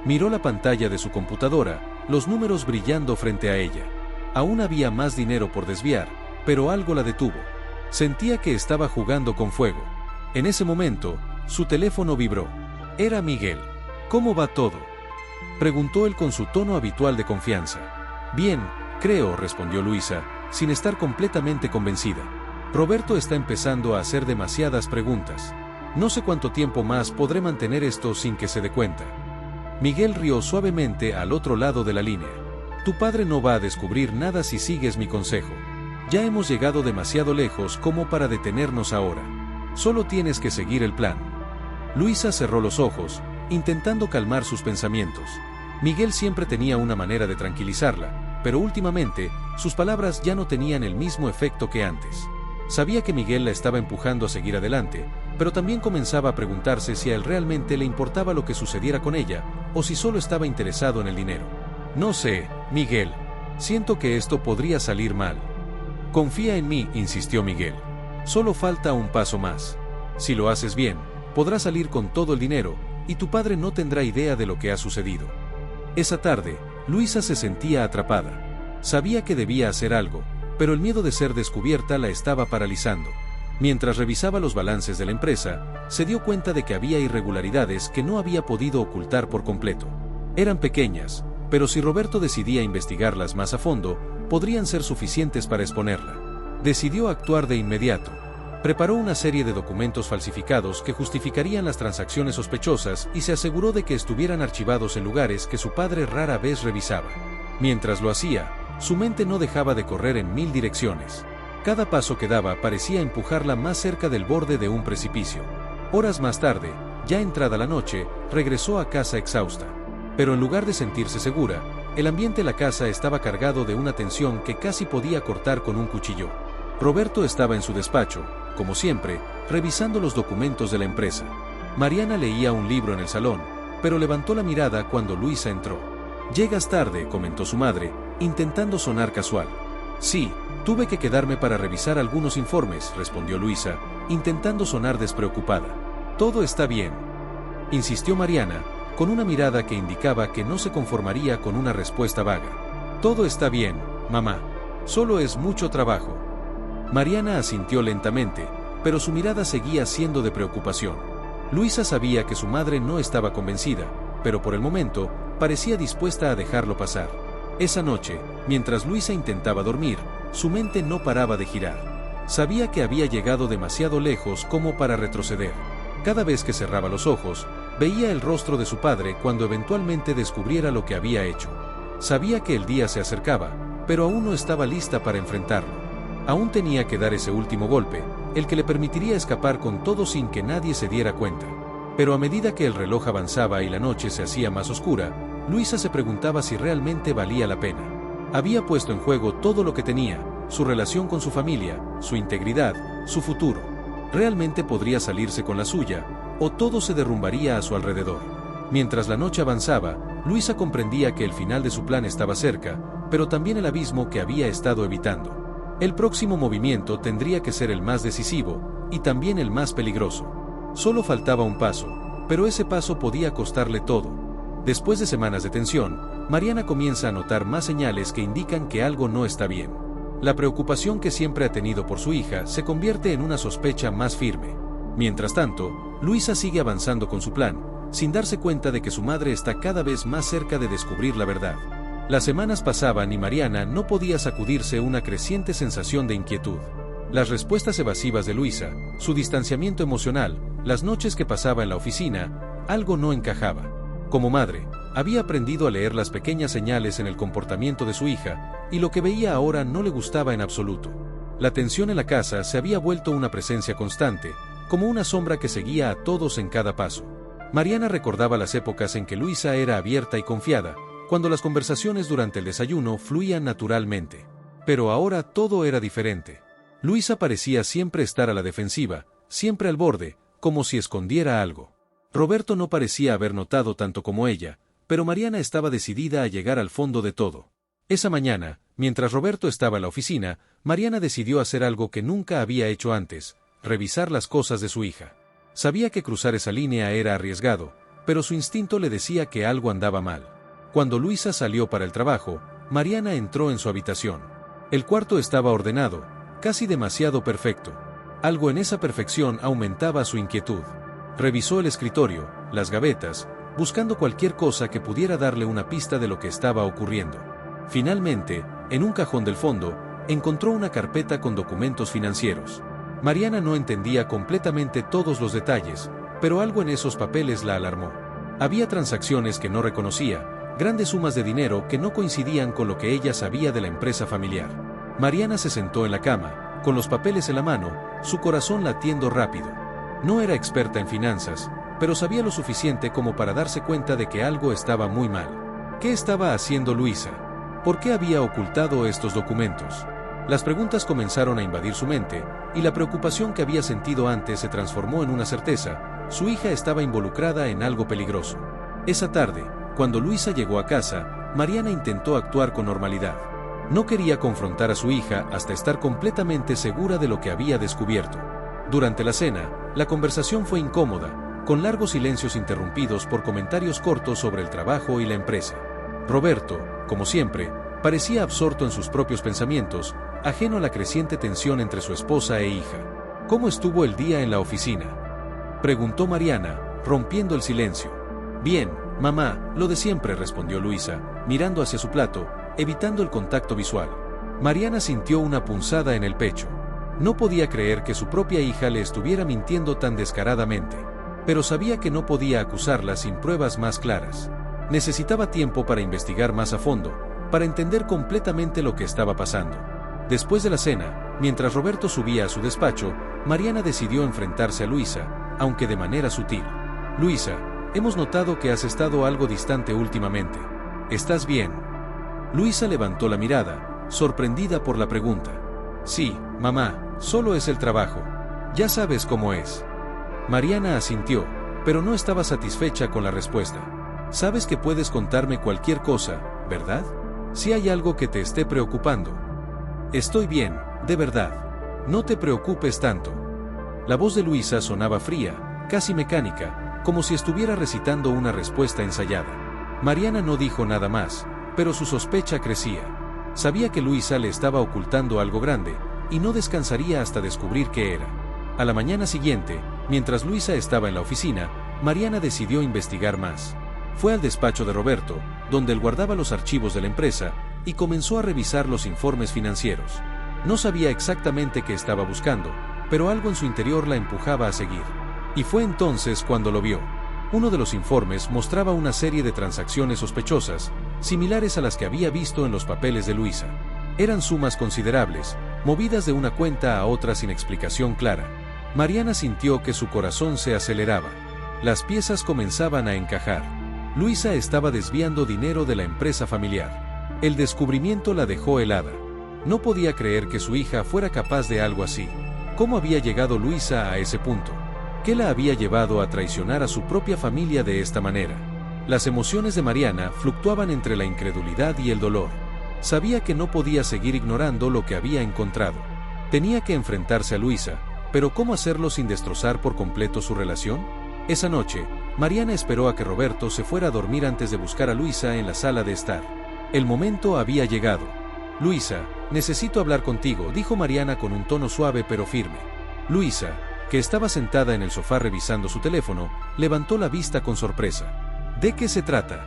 Miró la pantalla de su computadora, los números brillando frente a ella. Aún había más dinero por desviar, pero algo la detuvo. Sentía que estaba jugando con fuego. En ese momento, su teléfono vibró. Era Miguel. ¿Cómo va todo?, preguntó él con su tono habitual de confianza. Bien, creo, respondió Luisa, sin estar completamente convencida. Roberto está empezando a hacer demasiadas preguntas. No sé cuánto tiempo más podré mantener esto sin que se dé cuenta. Miguel rió suavemente al otro lado de la línea. Tu padre no va a descubrir nada si sigues mi consejo. Ya hemos llegado demasiado lejos como para detenernos ahora. Solo tienes que seguir el plan. Luisa cerró los ojos, intentando calmar sus pensamientos. Miguel siempre tenía una manera de tranquilizarla, pero últimamente, sus palabras ya no tenían el mismo efecto que antes. Sabía que Miguel la estaba empujando a seguir adelante, pero también comenzaba a preguntarse si a él realmente le importaba lo que sucediera con ella, o si solo estaba interesado en el dinero. No sé, Miguel. Siento que esto podría salir mal. Confía en mí, insistió Miguel. Solo falta un paso más. Si lo haces bien, podrás salir con todo el dinero, y tu padre no tendrá idea de lo que ha sucedido. Esa tarde, Luisa se sentía atrapada. Sabía que debía hacer algo, pero el miedo de ser descubierta la estaba paralizando. Mientras revisaba los balances de la empresa, se dio cuenta de que había irregularidades que no había podido ocultar por completo. Eran pequeñas, pero si Roberto decidía investigarlas más a fondo, podrían ser suficientes para exponerla. Decidió actuar de inmediato. Preparó una serie de documentos falsificados que justificarían las transacciones sospechosas y se aseguró de que estuvieran archivados en lugares que su padre rara vez revisaba. Mientras lo hacía, su mente no dejaba de correr en 1000 direcciones. Cada paso que daba parecía empujarla más cerca del borde de un precipicio. Horas más tarde, ya entrada la noche, regresó a casa exhausta. Pero en lugar de sentirse segura, el ambiente de la casa estaba cargado de una tensión que casi podía cortar con un cuchillo. Roberto estaba en su despacho, como siempre, revisando los documentos de la empresa. Mariana leía un libro en el salón, pero levantó la mirada cuando Luisa entró. «Llegas tarde», comentó su madre, intentando sonar casual. «Sí, tuve que quedarme para revisar algunos informes», respondió Luisa, intentando sonar despreocupada. «Todo está bien», insistió Mariana, con una mirada que indicaba que no se conformaría con una respuesta vaga. «Todo está bien, mamá. Solo es mucho trabajo». Mariana asintió lentamente, pero su mirada seguía siendo de preocupación. Luisa sabía que su madre no estaba convencida, pero por el momento, parecía dispuesta a dejarlo pasar. Esa noche, mientras Luisa intentaba dormir, su mente no paraba de girar. Sabía que había llegado demasiado lejos como para retroceder. Cada vez que cerraba los ojos, veía el rostro de su padre cuando eventualmente descubriera lo que había hecho. Sabía que el día se acercaba, pero aún no estaba lista para enfrentarlo. Aún tenía que dar ese último golpe, el que le permitiría escapar con todo sin que nadie se diera cuenta. Pero a medida que el reloj avanzaba y la noche se hacía más oscura, Luisa se preguntaba si realmente valía la pena. Había puesto en juego todo lo que tenía, su relación con su familia, su integridad, su futuro. ¿Realmente podría salirse con la suya, o todo se derrumbaría a su alrededor? Mientras la noche avanzaba, Luisa comprendía que el final de su plan estaba cerca, pero también el abismo que había estado evitando. El próximo movimiento tendría que ser el más decisivo, y también el más peligroso. Solo faltaba un paso, pero ese paso podía costarle todo. Después de semanas de tensión, Mariana comienza a notar más señales que indican que algo no está bien. La preocupación que siempre ha tenido por su hija se convierte en una sospecha más firme. Mientras tanto, Luisa sigue avanzando con su plan, sin darse cuenta de que su madre está cada vez más cerca de descubrir la verdad. Las semanas pasaban y Mariana no podía sacudirse una creciente sensación de inquietud. Las respuestas evasivas de Luisa, su distanciamiento emocional, las noches que pasaba en la oficina, algo no encajaba. Como madre, había aprendido a leer las pequeñas señales en el comportamiento de su hija, y lo que veía ahora no le gustaba en absoluto. La tensión en la casa se había vuelto una presencia constante, como una sombra que seguía a todos en cada paso. Mariana recordaba las épocas en que Luisa era abierta y confiada, cuando las conversaciones durante el desayuno fluían naturalmente. Pero ahora todo era diferente. Luisa parecía siempre estar a la defensiva, siempre al borde, como si escondiera algo. Roberto no parecía haber notado tanto como ella, pero Mariana estaba decidida a llegar al fondo de todo. Esa mañana, mientras Roberto estaba en la oficina, Mariana decidió hacer algo que nunca había hecho antes: revisar las cosas de su hija. Sabía que cruzar esa línea era arriesgado, pero su instinto le decía que algo andaba mal. Cuando Luisa salió para el trabajo, Mariana entró en su habitación. El cuarto estaba ordenado, casi demasiado perfecto. Algo en esa perfección aumentaba su inquietud. Revisó el escritorio, las gavetas, buscando cualquier cosa que pudiera darle una pista de lo que estaba ocurriendo. Finalmente, en un cajón del fondo, encontró una carpeta con documentos financieros. Mariana no entendía completamente todos los detalles, pero algo en esos papeles la alarmó. Había transacciones que no reconocía, grandes sumas de dinero que no coincidían con lo que ella sabía de la empresa familiar. Mariana se sentó en la cama, con los papeles en la mano, su corazón latiendo rápido. No era experta en finanzas, pero sabía lo suficiente como para darse cuenta de que algo estaba muy mal. ¿Qué estaba haciendo Luisa? ¿Por qué había ocultado estos documentos? Las preguntas comenzaron a invadir su mente, y la preocupación que había sentido antes se transformó en una certeza: su hija estaba involucrada en algo peligroso. Esa tarde, cuando Luisa llegó a casa, Mariana intentó actuar con normalidad. No quería confrontar a su hija hasta estar completamente segura de lo que había descubierto. Durante la cena, la conversación fue incómoda, con largos silencios interrumpidos por comentarios cortos sobre el trabajo y la empresa. Roberto, como siempre, parecía absorto en sus propios pensamientos, ajeno a la creciente tensión entre su esposa e hija. ¿Cómo estuvo el día en la oficina?, preguntó Mariana, rompiendo el silencio. Bien, mamá, lo de siempre, respondió Luisa, mirando hacia su plato, evitando el contacto visual. Mariana sintió una punzada en el pecho. No podía creer que su propia hija le estuviera mintiendo tan descaradamente. Pero sabía que no podía acusarla sin pruebas más claras. Necesitaba tiempo para investigar más a fondo, para entender completamente lo que estaba pasando. Después de la cena, mientras Roberto subía a su despacho, Mariana decidió enfrentarse a Luisa, aunque de manera sutil. Luisa, hemos notado que has estado algo distante últimamente. ¿Estás bien? Luisa levantó la mirada, sorprendida por la pregunta. Sí, mamá, solo es el trabajo. Ya sabes cómo es. Mariana asintió, pero no estaba satisfecha con la respuesta. Sabes que puedes contarme cualquier cosa, ¿verdad? Si hay algo que te esté preocupando. Estoy bien, de verdad. No te preocupes tanto. La voz de Luisa sonaba fría, casi mecánica, como si estuviera recitando una respuesta ensayada. Mariana no dijo nada más, pero su sospecha crecía. Sabía que Luisa le estaba ocultando algo grande, y no descansaría hasta descubrir qué era. A la mañana siguiente, mientras Luisa estaba en la oficina, Mariana decidió investigar más. Fue al despacho de Roberto, donde él guardaba los archivos de la empresa, y comenzó a revisar los informes financieros. No sabía exactamente qué estaba buscando, pero algo en su interior la empujaba a seguir. Y fue entonces cuando lo vio. Uno de los informes mostraba una serie de transacciones sospechosas, similares a las que había visto en los papeles de Luisa. Eran sumas considerables, movidas de una cuenta a otra sin explicación clara. Mariana sintió que su corazón se aceleraba. Las piezas comenzaban a encajar. Luisa estaba desviando dinero de la empresa familiar. El descubrimiento la dejó helada. No podía creer que su hija fuera capaz de algo así. ¿Cómo había llegado Luisa a ese punto? ¿Qué la había llevado a traicionar a su propia familia de esta manera? Las emociones de Mariana fluctuaban entre la incredulidad y el dolor. Sabía que no podía seguir ignorando lo que había encontrado. Tenía que enfrentarse a Luisa, pero ¿cómo hacerlo sin destrozar por completo su relación? Esa noche, Mariana esperó a que Roberto se fuera a dormir antes de buscar a Luisa en la sala de estar. El momento había llegado. Luisa, necesito hablar contigo, dijo Mariana con un tono suave pero firme. Luisa, que estaba sentada en el sofá revisando su teléfono, levantó la vista con sorpresa. ¿De qué se trata?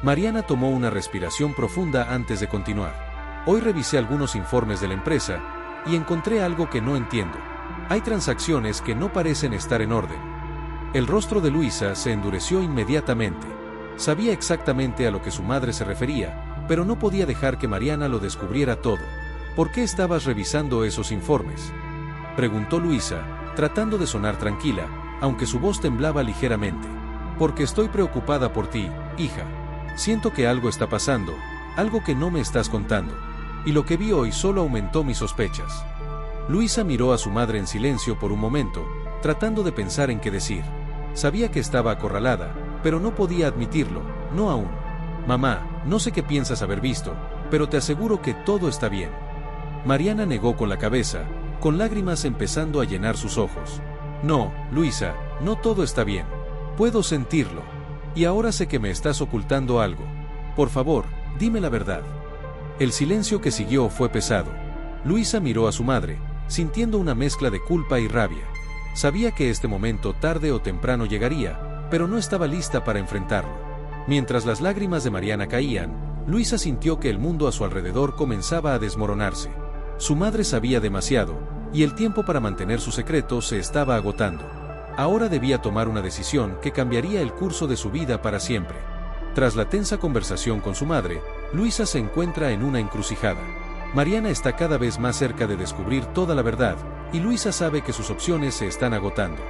Mariana tomó una respiración profunda antes de continuar. Hoy revisé algunos informes de la empresa y encontré algo que no entiendo. Hay transacciones que no parecen estar en orden. El rostro de Luisa se endureció inmediatamente. Sabía exactamente a lo que su madre se refería, pero no podía dejar que Mariana lo descubriera todo. ¿Por qué estabas revisando esos informes?, preguntó Luisa, tratando de sonar tranquila, aunque su voz temblaba ligeramente. Porque estoy preocupada por ti, hija. Siento que algo está pasando, algo que no me estás contando. Y lo que vi hoy solo aumentó mis sospechas. Luisa miró a su madre en silencio por un momento, tratando de pensar en qué decir. Sabía que estaba acorralada, pero no podía admitirlo, no aún. Mamá, no sé qué piensas haber visto, pero te aseguro que todo está bien. Mariana negó con la cabeza, con lágrimas empezando a llenar sus ojos. No, Luisa, no todo está bien. Puedo sentirlo. Y ahora sé que me estás ocultando algo. Por favor, dime la verdad. El silencio que siguió fue pesado. Luisa miró a su madre, sintiendo una mezcla de culpa y rabia. Sabía que este momento tarde o temprano llegaría, pero no estaba lista para enfrentarlo. Mientras las lágrimas de Mariana caían, Luisa sintió que el mundo a su alrededor comenzaba a desmoronarse. Su madre sabía demasiado, y el tiempo para mantener su secreto se estaba agotando. Ahora debía tomar una decisión que cambiaría el curso de su vida para siempre. Tras la tensa conversación con su madre, Luisa se encuentra en una encrucijada. Mariana está cada vez más cerca de descubrir toda la verdad, y Luisa sabe que sus opciones se están agotando.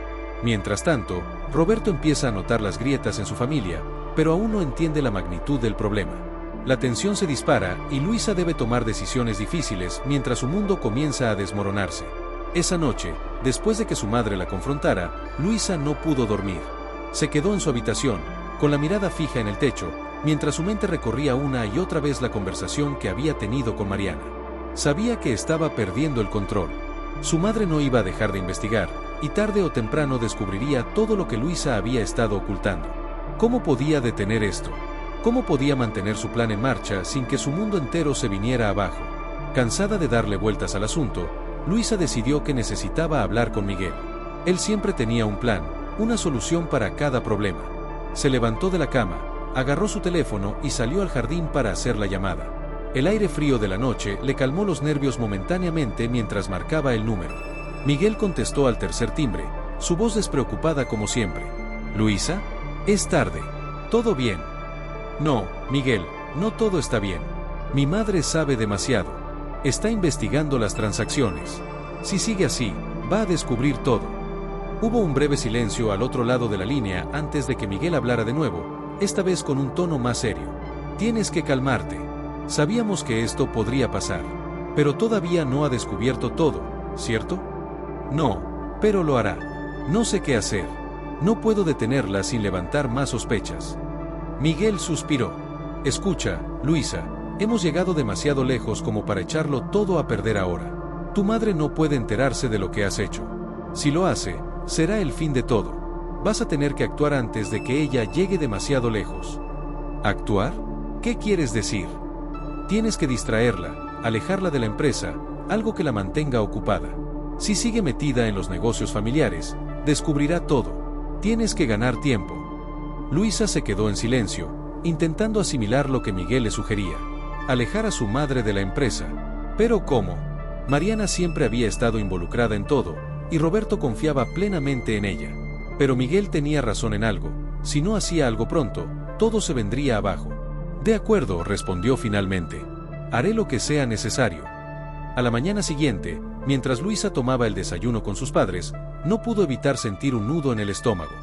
Mientras tanto, Roberto empieza a notar las grietas en su familia, pero aún no entiende la magnitud del problema. La tensión se dispara y Luisa debe tomar decisiones difíciles mientras su mundo comienza a desmoronarse. Esa noche, después de que su madre la confrontara, Luisa no pudo dormir. Se quedó en su habitación, con la mirada fija en el techo, mientras su mente recorría una y otra vez la conversación que había tenido con Mariana. Sabía que estaba perdiendo el control. Su madre no iba a dejar de investigar, y tarde o temprano descubriría todo lo que Luisa había estado ocultando. ¿Cómo podía detener esto? ¿Cómo podía mantener su plan en marcha sin que su mundo entero se viniera abajo? Cansada de darle vueltas al asunto, Luisa decidió que necesitaba hablar con Miguel. Él siempre tenía un plan, una solución para cada problema. Se levantó de la cama, agarró su teléfono y salió al jardín para hacer la llamada. El aire frío de la noche le calmó los nervios momentáneamente mientras marcaba el número. Miguel contestó al tercer timbre, su voz despreocupada como siempre. «¿Luisa? Es tarde. ¿Todo bien?» «No, Miguel, no todo está bien. Mi madre sabe demasiado. Está investigando las transacciones. Si sigue así, va a descubrir todo». Hubo un breve silencio al otro lado de la línea antes de que Miguel hablara de nuevo, esta vez con un tono más serio. «Tienes que calmarte. Sabíamos que esto podría pasar. Pero todavía no ha descubierto todo, ¿cierto?» «No, pero lo hará. No sé qué hacer. No puedo detenerla sin levantar más sospechas». Miguel suspiró. «Escucha, Luisa, hemos llegado demasiado lejos como para echarlo todo a perder ahora. Tu madre no puede enterarse de lo que has hecho. Si lo hace, será el fin de todo. Vas a tener que actuar antes de que ella llegue demasiado lejos». «¿Actuar? ¿Qué quieres decir?» «Tienes que distraerla, alejarla de la empresa, algo que la mantenga ocupada. Si sigue metida en los negocios familiares, descubrirá todo. Tienes que ganar tiempo». Luisa se quedó en silencio, intentando asimilar lo que Miguel le sugería. Alejar a su madre de la empresa. ¿Pero cómo? Mariana siempre había estado involucrada en todo, y Roberto confiaba plenamente en ella. Pero Miguel tenía razón en algo. Si no hacía algo pronto, todo se vendría abajo. «De acuerdo», respondió finalmente. «Haré lo que sea necesario». A la mañana siguiente, mientras Luisa tomaba el desayuno con sus padres, no pudo evitar sentir un nudo en el estómago.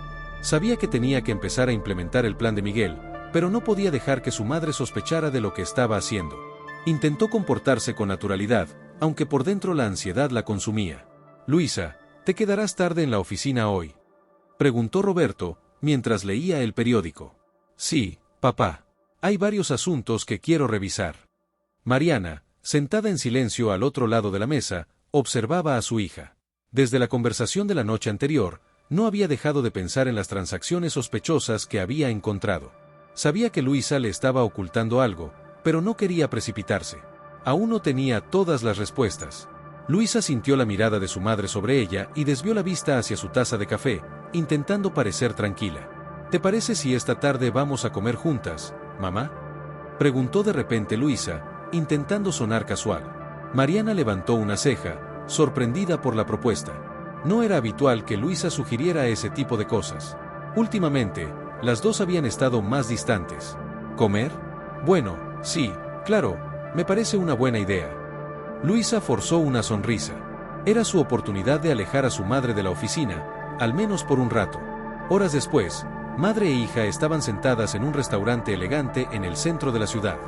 Sabía que tenía que empezar a implementar el plan de Miguel, pero no podía dejar que su madre sospechara de lo que estaba haciendo. Intentó comportarse con naturalidad, aunque por dentro la ansiedad la consumía. «Luisa, ¿te quedarás tarde en la oficina hoy?», preguntó Roberto, mientras leía el periódico. «Sí, papá. Hay varios asuntos que quiero revisar». Mariana, sentada en silencio al otro lado de la mesa, observaba a su hija. Desde la conversación de la noche anterior, No había dejado de pensar en las transacciones sospechosas que había encontrado. Sabía que Luisa le estaba ocultando algo, pero no quería precipitarse. Aún no tenía todas las respuestas. Luisa sintió la mirada de su madre sobre ella y desvió la vista hacia su taza de café, intentando parecer tranquila. ¿Te parece si esta tarde vamos a comer juntas, mamá?, preguntó de repente Luisa, intentando sonar casual. Mariana levantó una ceja, sorprendida por la propuesta. No era habitual que Luisa sugiriera ese tipo de cosas. Últimamente, las dos habían estado más distantes. ¿Comer? Bueno, sí, claro, me parece una buena idea. Luisa forzó una sonrisa. Era su oportunidad de alejar a su madre de la oficina, al menos por un rato. Horas después, madre e hija estaban sentadas en un restaurante elegante en el centro de la ciudad.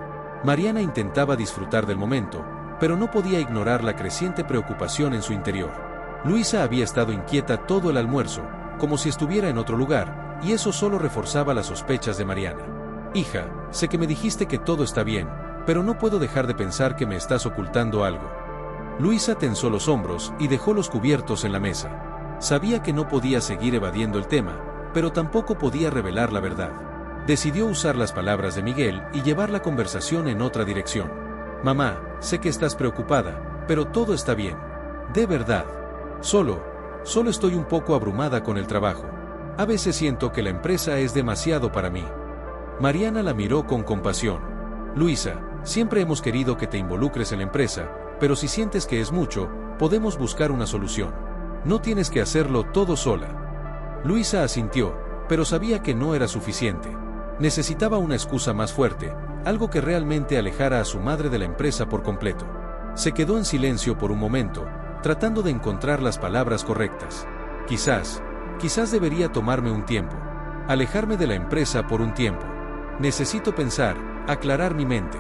Mariana intentaba disfrutar del momento, pero no podía ignorar la creciente preocupación en su interior. Luisa había estado inquieta todo el almuerzo, como si estuviera en otro lugar, y eso solo reforzaba las sospechas de Mariana. Hija, sé que me dijiste que todo está bien, pero no puedo dejar de pensar que me estás ocultando algo. Luisa tensó los hombros y dejó los cubiertos en la mesa. Sabía que no podía seguir evadiendo el tema, pero tampoco podía revelar la verdad. Decidió usar las palabras de Miguel y llevar la conversación en otra dirección. Mamá, sé que estás preocupada, pero todo está bien. De verdad. Solo estoy un poco abrumada con el trabajo. A veces siento que la empresa es demasiado para mí. Mariana la miró con compasión. Luisa, siempre hemos querido que te involucres en la empresa, pero si sientes que es mucho, podemos buscar una solución. No tienes que hacerlo todo sola. Luisa asintió, pero sabía que no era suficiente. Necesitaba una excusa más fuerte, algo que realmente alejara a su madre de la empresa por completo. Se quedó en silencio por un momento, tratando de encontrar las palabras correctas. Quizás debería tomarme un tiempo. Alejarme de la empresa por un tiempo. Necesito pensar, aclarar mi mente.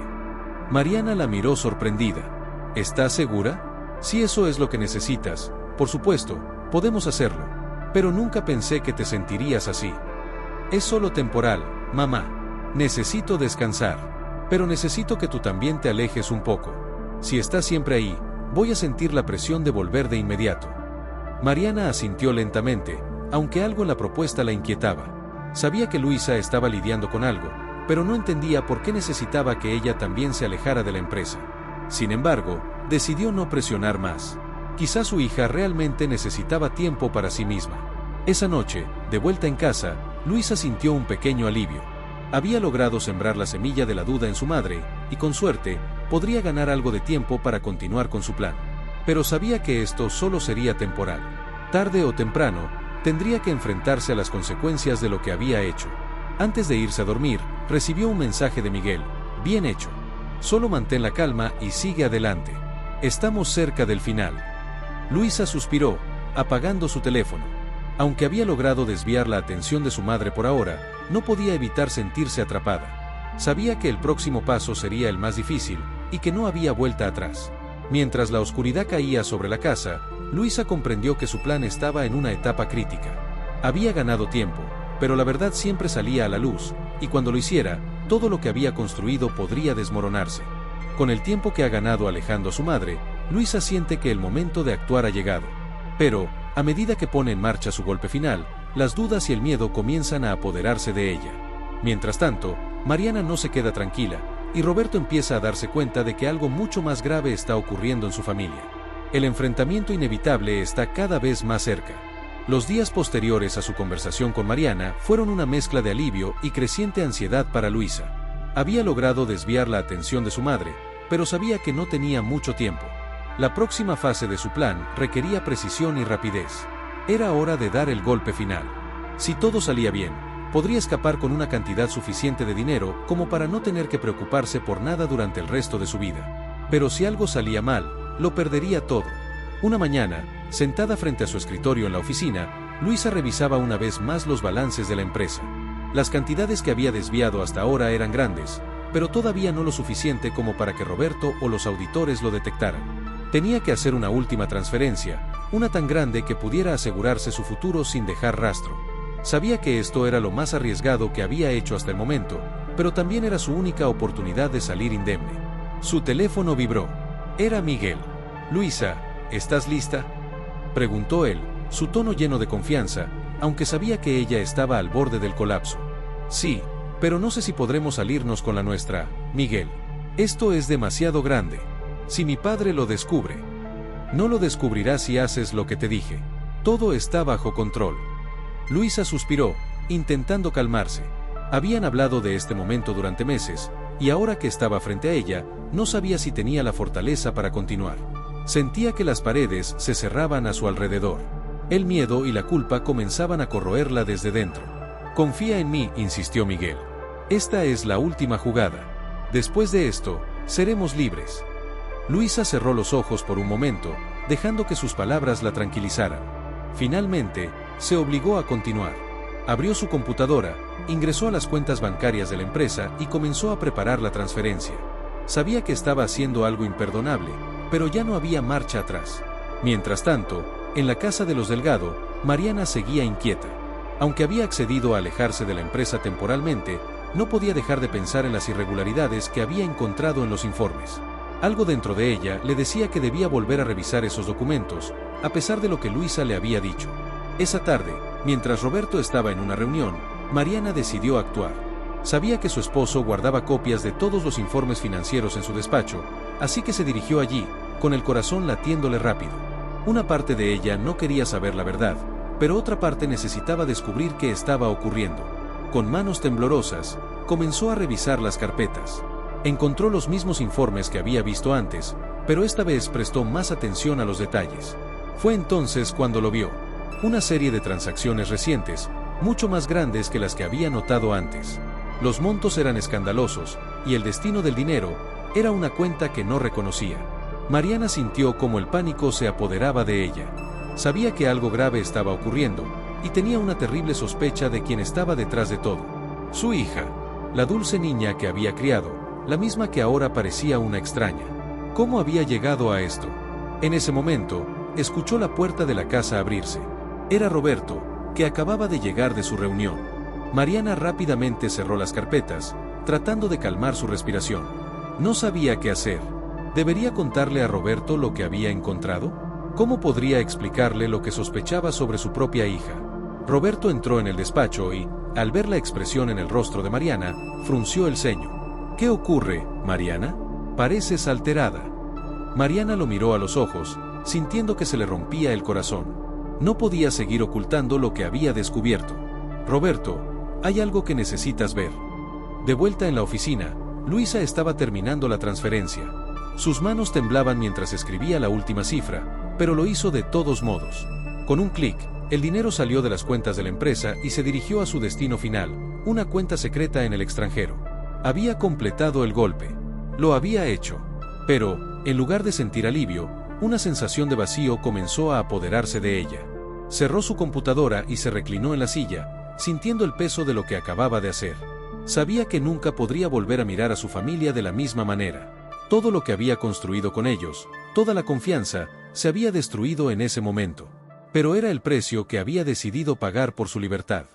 Mariana la miró sorprendida. ¿Estás segura? Si eso es lo que necesitas, por supuesto, podemos hacerlo. Pero nunca pensé que te sentirías así. Es solo temporal, mamá. Necesito descansar. Pero necesito que tú también te alejes un poco. Si estás siempre ahí, voy a sentir la presión de volver de inmediato. Mariana asintió lentamente, aunque algo en la propuesta la inquietaba. Sabía que Luisa estaba lidiando con algo, pero no entendía por qué necesitaba que ella también se alejara de la empresa. Sin embargo, decidió no presionar más. Quizás su hija realmente necesitaba tiempo para sí misma. Esa noche, de vuelta en casa, Luisa sintió un pequeño alivio. Había logrado sembrar la semilla de la duda en su madre, y con suerte, podría ganar algo de tiempo para continuar con su plan. Pero sabía que esto solo sería temporal. Tarde o temprano, tendría que enfrentarse a las consecuencias de lo que había hecho. Antes de irse a dormir, recibió un mensaje de Miguel. Bien hecho. Solo mantén la calma y sigue adelante. Estamos cerca del final. Luisa suspiró, apagando su teléfono. Aunque había logrado desviar la atención de su madre por ahora, no podía evitar sentirse atrapada. Sabía que el próximo paso sería el más difícil, y que no había vuelta atrás. Mientras la oscuridad caía sobre la casa, Luisa comprendió que su plan estaba en una etapa crítica. Había ganado tiempo, pero la verdad siempre salía a la luz, y cuando lo hiciera, todo lo que había construido podría desmoronarse. Con el tiempo que ha ganado alejando a su madre, Luisa siente que el momento de actuar ha llegado. Pero, a medida que pone en marcha su golpe final, las dudas y el miedo comienzan a apoderarse de ella. Mientras tanto, Mariana no se queda tranquila, y Roberto empieza a darse cuenta de que algo mucho más grave está ocurriendo en su familia. El enfrentamiento inevitable está cada vez más cerca. Los días posteriores a su conversación con Mariana fueron una mezcla de alivio y creciente ansiedad para Luisa. Había logrado desviar la atención de su madre, pero sabía que no tenía mucho tiempo. La próxima fase de su plan requería precisión y rapidez. Era hora de dar el golpe final. Si todo salía bien, podría escapar con una cantidad suficiente de dinero como para no tener que preocuparse por nada durante el resto de su vida. Pero si algo salía mal, lo perdería todo. Una mañana, sentada frente a su escritorio en la oficina, Luisa revisaba una vez más los balances de la empresa. Las cantidades que había desviado hasta ahora eran grandes, pero todavía no lo suficiente como para que Roberto o los auditores lo detectaran. Tenía que hacer una última transferencia, una tan grande que pudiera asegurarse su futuro sin dejar rastro. Sabía que esto era lo más arriesgado que había hecho hasta el momento, pero también era su única oportunidad de salir indemne. Su teléfono vibró. Era Miguel. «Luisa, ¿estás lista?», preguntó él, su tono lleno de confianza, aunque sabía que ella estaba al borde del colapso. Sí, pero no sé si podremos salirnos con la nuestra, Miguel. Esto es demasiado grande. Si mi padre lo descubre. No lo descubrirá si haces lo que te dije. Todo está bajo control. Luisa suspiró, intentando calmarse. Habían hablado de este momento durante meses, y ahora que estaba frente a ella, no sabía si tenía la fortaleza para continuar. Sentía que las paredes se cerraban a su alrededor. El miedo y la culpa comenzaban a corroerla desde dentro. Confía en mí, insistió Miguel. Esta es la última jugada. Después de esto, seremos libres. Luisa cerró los ojos por un momento, dejando que sus palabras la tranquilizaran. Finalmente, se obligó a continuar. Abrió su computadora, ingresó a las cuentas bancarias de la empresa y comenzó a preparar la transferencia. Sabía que estaba haciendo algo imperdonable, pero ya no había marcha atrás. Mientras tanto, en la casa de los Delgado, Mariana seguía inquieta. Aunque había accedido a alejarse de la empresa temporalmente, no podía dejar de pensar en las irregularidades que había encontrado en los informes. Algo dentro de ella le decía que debía volver a revisar esos documentos, a pesar de lo que Luisa le había dicho. Esa tarde, mientras Roberto estaba en una reunión, Mariana decidió actuar. Sabía que su esposo guardaba copias de todos los informes financieros en su despacho, así que se dirigió allí, con el corazón latiéndole rápido. Una parte de ella no quería saber la verdad, pero otra parte necesitaba descubrir qué estaba ocurriendo. Con manos temblorosas, comenzó a revisar las carpetas. Encontró los mismos informes que había visto antes, pero esta vez prestó más atención a los detalles. Fue entonces cuando lo vio. Una serie de transacciones recientes, mucho más grandes que las que había notado antes. Los montos eran escandalosos, y el destino del dinero era una cuenta que no reconocía. Mariana sintió como el pánico se apoderaba de ella. Sabía que algo grave estaba ocurriendo, y tenía una terrible sospecha de quién estaba detrás de todo. Su hija, la dulce niña que había criado, la misma que ahora parecía una extraña. ¿Cómo había llegado a esto? En ese momento, escuchó la puerta de la casa abrirse. Era Roberto, que acababa de llegar de su reunión. Mariana rápidamente cerró las carpetas, tratando de calmar su respiración. No sabía qué hacer. ¿Debería contarle a Roberto lo que había encontrado? ¿Cómo podría explicarle lo que sospechaba sobre su propia hija? Roberto entró en el despacho y, al ver la expresión en el rostro de Mariana, frunció el ceño. ¿Qué ocurre, Mariana? Pareces alterada. Mariana lo miró a los ojos, sintiendo que se le rompía el corazón. No podía seguir ocultando lo que había descubierto. Roberto, hay algo que necesitas ver. De vuelta en la oficina, Luisa estaba terminando la transferencia. Sus manos temblaban mientras escribía la última cifra, pero lo hizo de todos modos. Con un clic, el dinero salió de las cuentas de la empresa y se dirigió a su destino final, una cuenta secreta en el extranjero. Había completado el golpe. Lo había hecho. Pero, en lugar de sentir alivio, una sensación de vacío comenzó a apoderarse de ella. Cerró su computadora y se reclinó en la silla, sintiendo el peso de lo que acababa de hacer. Sabía que nunca podría volver a mirar a su familia de la misma manera. Todo lo que había construido con ellos, toda la confianza, se había destruido en ese momento. Pero era el precio que había decidido pagar por su libertad.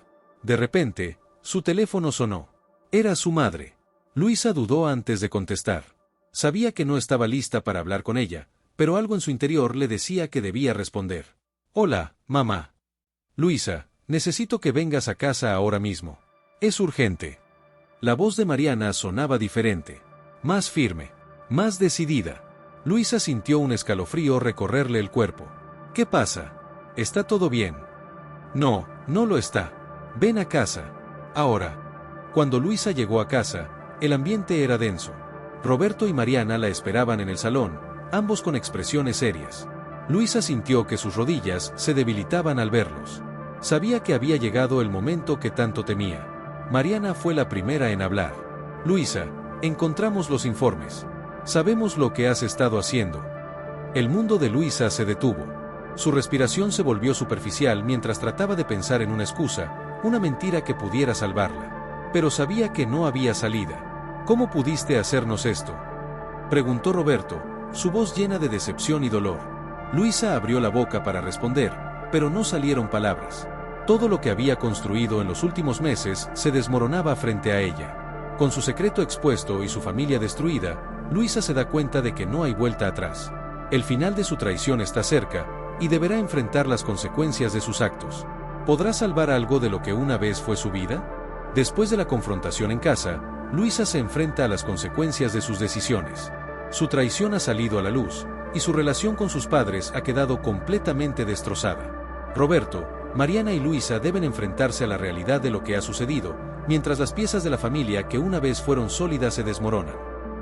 De repente, su teléfono sonó. Era su madre. Luisa dudó antes de contestar. Sabía que no estaba lista para hablar con ella, pero algo en su interior le decía que debía responder. Hola, mamá. Luisa, necesito que vengas a casa ahora mismo. Es urgente. La voz de Mariana sonaba diferente. Más firme. Más decidida. Luisa sintió un escalofrío recorrerle el cuerpo. ¿Qué pasa? ¿Está todo bien? No, no lo está. Ven a casa. Ahora. Cuando Luisa llegó a casa, el ambiente era denso. Roberto y Mariana la esperaban en el salón, ambos con expresiones serias. Luisa sintió que sus rodillas se debilitaban al verlos. Sabía que había llegado el momento que tanto temía. Mariana fue la primera en hablar. Luisa, encontramos los informes. Sabemos lo que has estado haciendo. El mundo de Luisa se detuvo. Su respiración se volvió superficial mientras trataba de pensar en una excusa, una mentira que pudiera salvarla. Pero sabía que no había salida. ¿Cómo pudiste hacernos esto?, preguntó Roberto, su voz llena de decepción y dolor. Luisa abrió la boca para responder, pero no salieron palabras. Todo lo que había construido en los últimos meses se desmoronaba frente a ella. Con su secreto expuesto y su familia destruida, Luisa se da cuenta de que no hay vuelta atrás. El final de su traición está cerca, y deberá enfrentar las consecuencias de sus actos. ¿Podrá salvar algo de lo que una vez fue su vida? Después de la confrontación en casa, Luisa se enfrenta a las consecuencias de sus decisiones. Su traición ha salido a la luz, y su relación con sus padres ha quedado completamente destrozada. Roberto, Mariana y Luisa deben enfrentarse a la realidad de lo que ha sucedido, mientras las piezas de la familia que una vez fueron sólidas se desmoronan.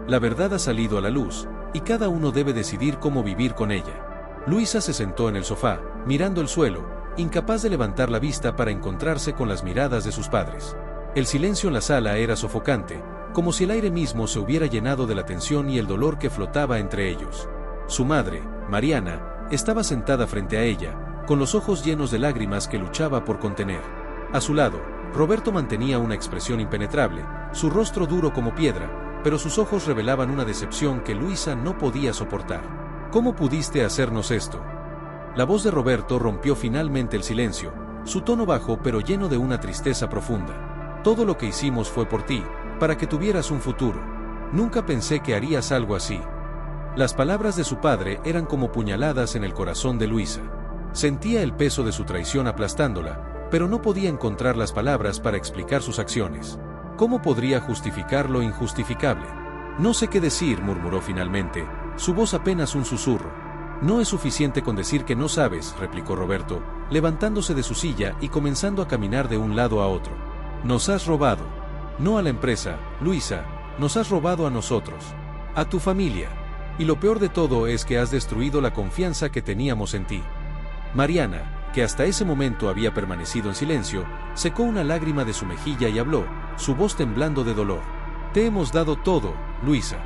La verdad ha salido a la luz, y cada uno debe decidir cómo vivir con ella. Luisa se sentó en el sofá, mirando el suelo, incapaz de levantar la vista para encontrarse con las miradas de sus padres. El silencio en la sala era sofocante, como si el aire mismo se hubiera llenado de la tensión y el dolor que flotaba entre ellos. Su madre, Mariana, estaba sentada frente a ella, con los ojos llenos de lágrimas que luchaba por contener. A su lado, Roberto mantenía una expresión impenetrable, su rostro duro como piedra, pero sus ojos revelaban una decepción que Luisa no podía soportar. ¿Cómo pudiste hacernos esto? La voz de Roberto rompió finalmente el silencio, su tono bajo pero lleno de una tristeza profunda. Todo lo que hicimos fue por ti, para que tuvieras un futuro. Nunca pensé que harías algo así. Las palabras de su padre eran como puñaladas en el corazón de Luisa. Sentía el peso de su traición aplastándola, pero no podía encontrar las palabras para explicar sus acciones. ¿Cómo podría justificar lo injustificable? No sé qué decir, murmuró finalmente, su voz apenas un susurro. No es suficiente con decir que no sabes, replicó Roberto, levantándose de su silla y comenzando a caminar de un lado a otro. Nos has robado. No a la empresa, Luisa, nos has robado a nosotros. A tu familia. Y lo peor de todo es que has destruido la confianza que teníamos en ti. Mariana, que hasta ese momento había permanecido en silencio, secó una lágrima de su mejilla y habló, su voz temblando de dolor. Te hemos dado todo, Luisa.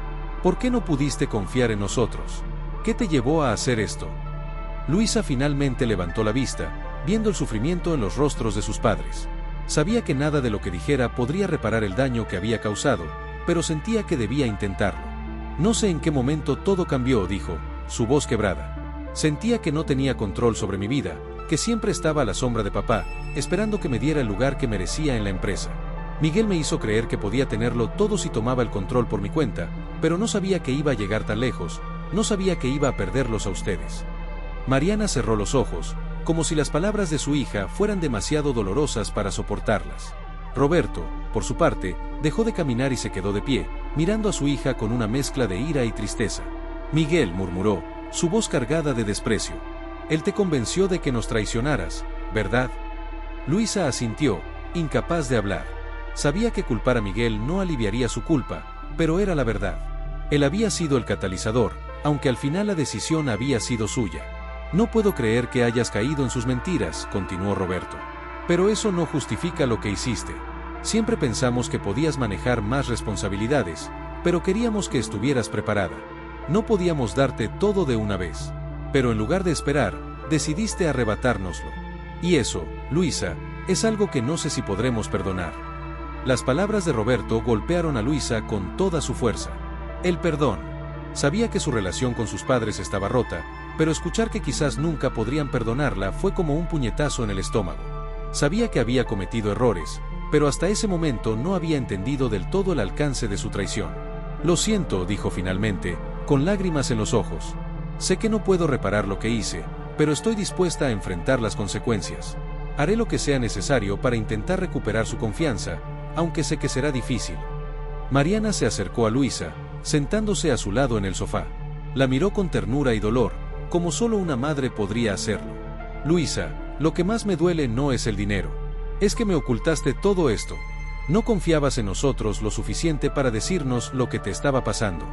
¿Por qué no pudiste confiar en nosotros? ¿Qué te llevó a hacer esto? Luisa finalmente levantó la vista, viendo el sufrimiento en los rostros de sus padres. Sabía que nada de lo que dijera podría reparar el daño que había causado, pero sentía que debía intentarlo. No sé en qué momento todo cambió, dijo, su voz quebrada. Sentía que no tenía control sobre mi vida, que siempre estaba a la sombra de papá, esperando que me diera el lugar que merecía en la empresa. Miguel me hizo creer que podía tenerlo todo si tomaba el control por mi cuenta, pero no sabía que iba a llegar tan lejos, no sabía que iba a perderlos a ustedes. Mariana cerró los ojos, como si las palabras de su hija fueran demasiado dolorosas para soportarlas. Roberto, por su parte, dejó de caminar y se quedó de pie, mirando a su hija con una mezcla de ira y tristeza. Miguel, murmuró, su voz cargada de desprecio. Él te convenció de que nos traicionaras, ¿verdad? Luisa asintió, incapaz de hablar. Sabía que culpar a Miguel no aliviaría su culpa, pero era la verdad. Él había sido el catalizador, aunque al final la decisión había sido suya. No puedo creer que hayas caído en sus mentiras, continuó Roberto. Pero eso no justifica lo que hiciste. Siempre pensamos que podías manejar más responsabilidades, pero queríamos que estuvieras preparada. No podíamos darte todo de una vez. Pero en lugar de esperar, decidiste arrebatárnoslo. Y eso, Luisa, es algo que no sé si podremos perdonar. Las palabras de Roberto golpearon a Luisa con toda su fuerza. El perdón. Sabía que su relación con sus padres estaba rota, pero escuchar que quizás nunca podrían perdonarla fue como un puñetazo en el estómago. Sabía que había cometido errores, pero hasta ese momento no había entendido del todo el alcance de su traición. Lo siento, dijo finalmente, con lágrimas en los ojos. Sé que no puedo reparar lo que hice, pero estoy dispuesta a enfrentar las consecuencias. Haré lo que sea necesario para intentar recuperar su confianza, aunque sé que será difícil. Mariana se acercó a Luisa, sentándose a su lado en el sofá. La miró con ternura y dolor, como solo una madre podría hacerlo. Luisa, lo que más me duele no es el dinero. Es que me ocultaste todo esto. No confiabas en nosotros lo suficiente para decirnos lo que te estaba pasando.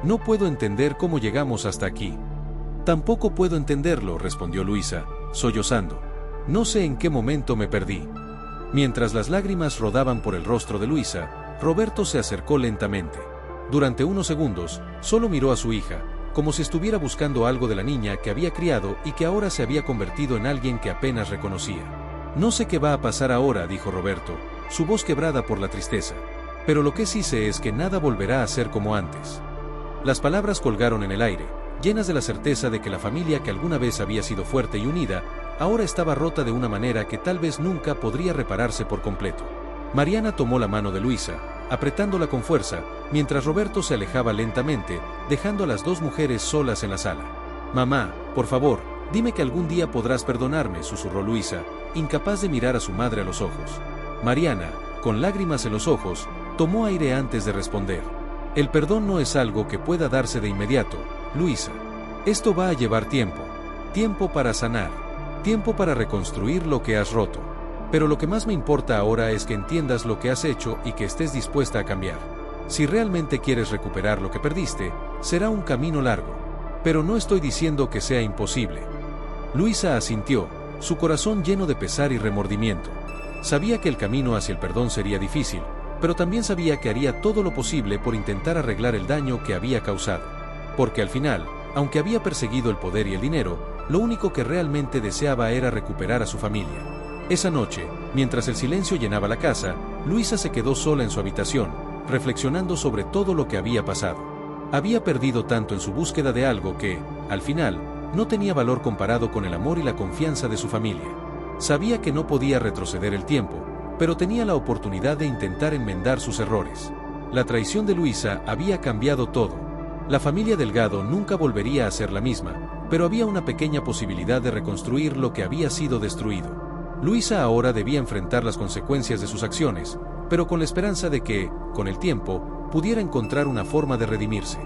No puedo entender cómo llegamos hasta aquí. Tampoco puedo entenderlo, respondió Luisa, sollozando. No sé en qué momento me perdí. Mientras las lágrimas rodaban por el rostro de Luisa, Roberto se acercó lentamente. Durante unos segundos, solo miró a su hija, como si estuviera buscando algo de la niña que había criado y que ahora se había convertido en alguien que apenas reconocía. No sé qué va a pasar ahora, dijo Roberto, su voz quebrada por la tristeza. Pero lo que sí sé es que nada volverá a ser como antes. Las palabras colgaron en el aire, llenas de la certeza de que la familia que alguna vez había sido fuerte y unida, ahora estaba rota de una manera que tal vez nunca podría repararse por completo. Mariana tomó la mano de Luisa, apretándola con fuerza, mientras Roberto se alejaba lentamente, dejando a las dos mujeres solas en la sala. Mamá, por favor, Dime que algún día podrás perdonarme, susurró Luisa, incapaz de mirar a su madre a los ojos. Mariana, con lágrimas en los ojos, tomó aire antes de responder. El perdón no es algo que pueda darse de inmediato, Luisa. Esto va a llevar tiempo. Tiempo para sanar. Tiempo para reconstruir lo que has roto. Pero lo que más me importa ahora es que entiendas lo que has hecho y que estés dispuesta a cambiar. Si realmente quieres recuperar lo que perdiste, será un camino largo. Pero no estoy diciendo que sea imposible. Luisa asintió, su corazón lleno de pesar y remordimiento. Sabía que el camino hacia el perdón sería difícil, pero también sabía que haría todo lo posible por intentar arreglar el daño que había causado. Porque al final, aunque había perseguido el poder y el dinero, lo único que realmente deseaba era recuperar a su familia. Esa noche, mientras el silencio llenaba la casa, Luisa se quedó sola en su habitación, reflexionando sobre todo lo que había pasado. Había perdido tanto en su búsqueda de algo que, al final, no tenía valor comparado con el amor y la confianza de su familia. Sabía que no podía retroceder el tiempo, pero tenía la oportunidad de intentar enmendar sus errores. La traición de Luisa había cambiado todo. La familia Delgado nunca volvería a ser la misma, pero había una pequeña posibilidad de reconstruir lo que había sido destruido. Luisa ahora debía enfrentar las consecuencias de sus acciones, pero con la esperanza de que, con el tiempo, pudiera encontrar una forma de redimirse.